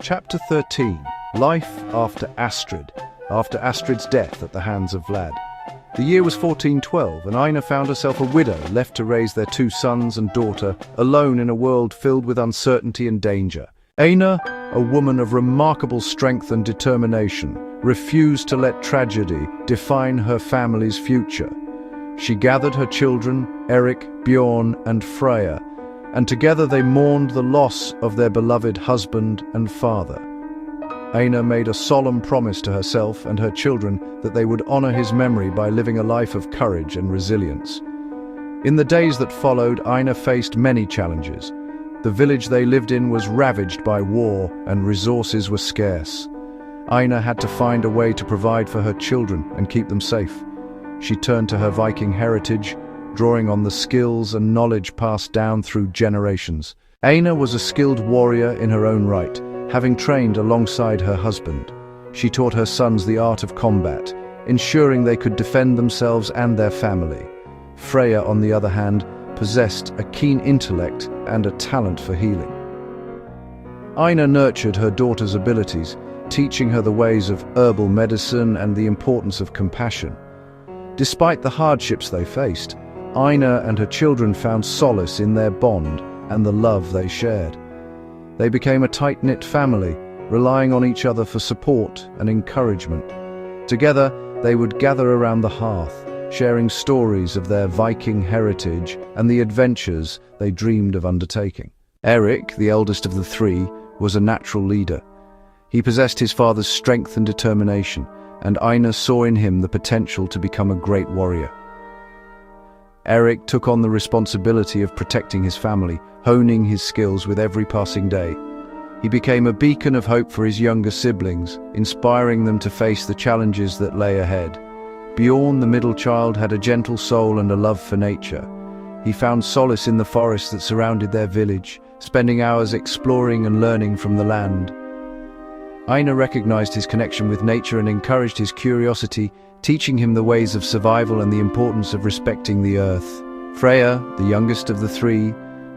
Chapter 13. Life after Astrid's death at the hands of Vlad. The year was 1412, and Aina found herself a widow left to raise their two sons and daughter, alone in a world filled with uncertainty and danger. Aina, a woman of remarkable strength and determination, refused to let tragedy define her family's future. She gathered her children, Erik, Bjorn, and Freya, and together they mourned the loss of their beloved husband and father. Aina made a solemn promise to herself and her children that they would honor his memory by living a life of courage and resilience. In the days that followed, Aina faced many challenges. The village they lived in was ravaged by war and resources were scarce. Aina had to find a way to provide for her children and keep them safe. She turned to her Viking heritage, drawing on the skills and knowledge passed down through generations. Aina was a skilled warrior in her own right, having trained alongside her husband. She taught her sons the art of combat, ensuring they could defend themselves and their family. Freya, on the other hand, possessed a keen intellect and a talent for healing. Aina nurtured her daughter's abilities, teaching her the ways of herbal medicine and the importance of compassion. Despite the hardships they faced, Aina and her children found solace in their bond and the love they shared. They became a tight-knit family, relying on each other for support and encouragement. Together, they would gather around the hearth, sharing stories of their Viking heritage and the adventures they dreamed of undertaking. Erik, the eldest of the three, was a natural leader. He possessed his father's strength and determination, and Aina saw in him the potential to become a great warrior. Erik took on the responsibility of protecting his family, honing his skills with every passing day. He became a beacon of hope for his younger siblings, inspiring them to face the challenges that lay ahead. Bjorn, the middle child, had a gentle soul and a love for nature. He found solace in the forests that surrounded their village, spending hours exploring and learning from the land. Aina recognized his connection with nature and encouraged his curiosity, teaching him the ways of survival and the importance of respecting the earth. Freya, the youngest of the three,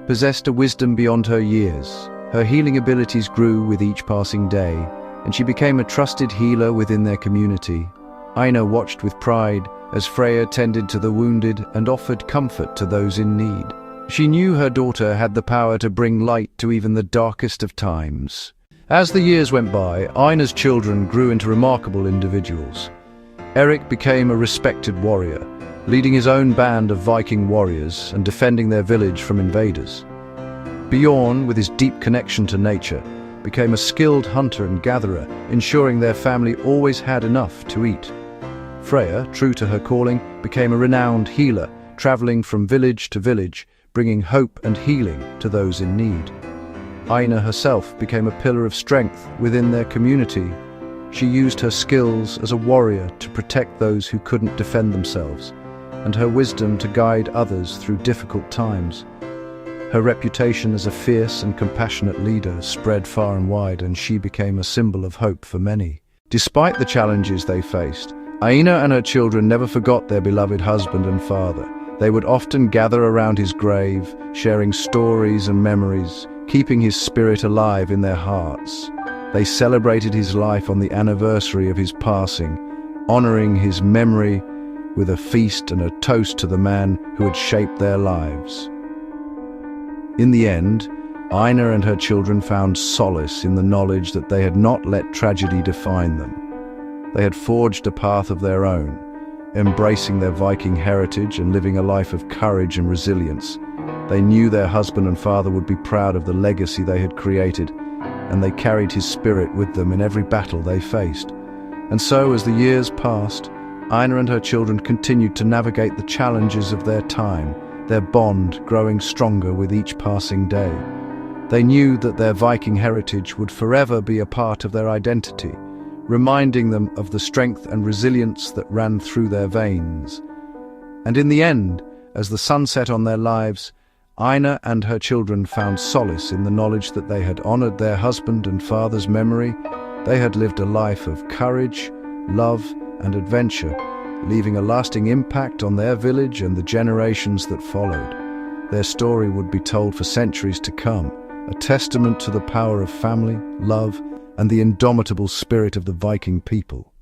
possessed a wisdom beyond her years. Her healing abilities grew with each passing day, and she became a trusted healer within their community. Aina watched with pride as Freya tended to the wounded and offered comfort to those in need. She knew her daughter had the power to bring light to even the darkest of times. As the years went by, Aina's children grew into remarkable individuals. Erik became a respected warrior, leading his own band of Viking warriors and defending their village from invaders. Bjorn, with his deep connection to nature, became a skilled hunter and gatherer, ensuring their family always had enough to eat. Freya, true to her calling, became a renowned healer, traveling from village to village, bringing hope and healing to those in need. Aina herself became a pillar of strength within their community. She used her skills as a warrior to protect those who couldn't defend themselves, and her wisdom to guide others through difficult times. Her reputation as a fierce and compassionate leader spread far and wide, and she became a symbol of hope for many. Despite the challenges they faced, Aina and her children never forgot their beloved husband and father. They would often gather around his grave, sharing stories and memories, keeping his spirit alive in their hearts. They celebrated his life on the anniversary of his passing, honoring his memory with a feast and a toast to the man who had shaped their lives. In the end, Aina and her children found solace in the knowledge that they had not let tragedy define them. They had forged a path of their own, embracing their Viking heritage and living a life of courage and resilience. They knew their husband and father would be proud of the legacy they had created, and they carried his spirit with them in every battle they faced. And so, as the years passed, Aina and her children continued to navigate the challenges of their time, their bond growing stronger with each passing day. They knew that their Viking heritage would forever be a part of their identity, reminding them of the strength and resilience that ran through their veins. And in the end, as the sun set on their lives, Aina and her children found solace in the knowledge that they had honored their husband and father's memory. They had lived a life of courage, love, and adventure, leaving a lasting impact on their village and the generations that followed. Their story would be told for centuries to come, a testament to the power of family, love, and the indomitable spirit of the Viking people.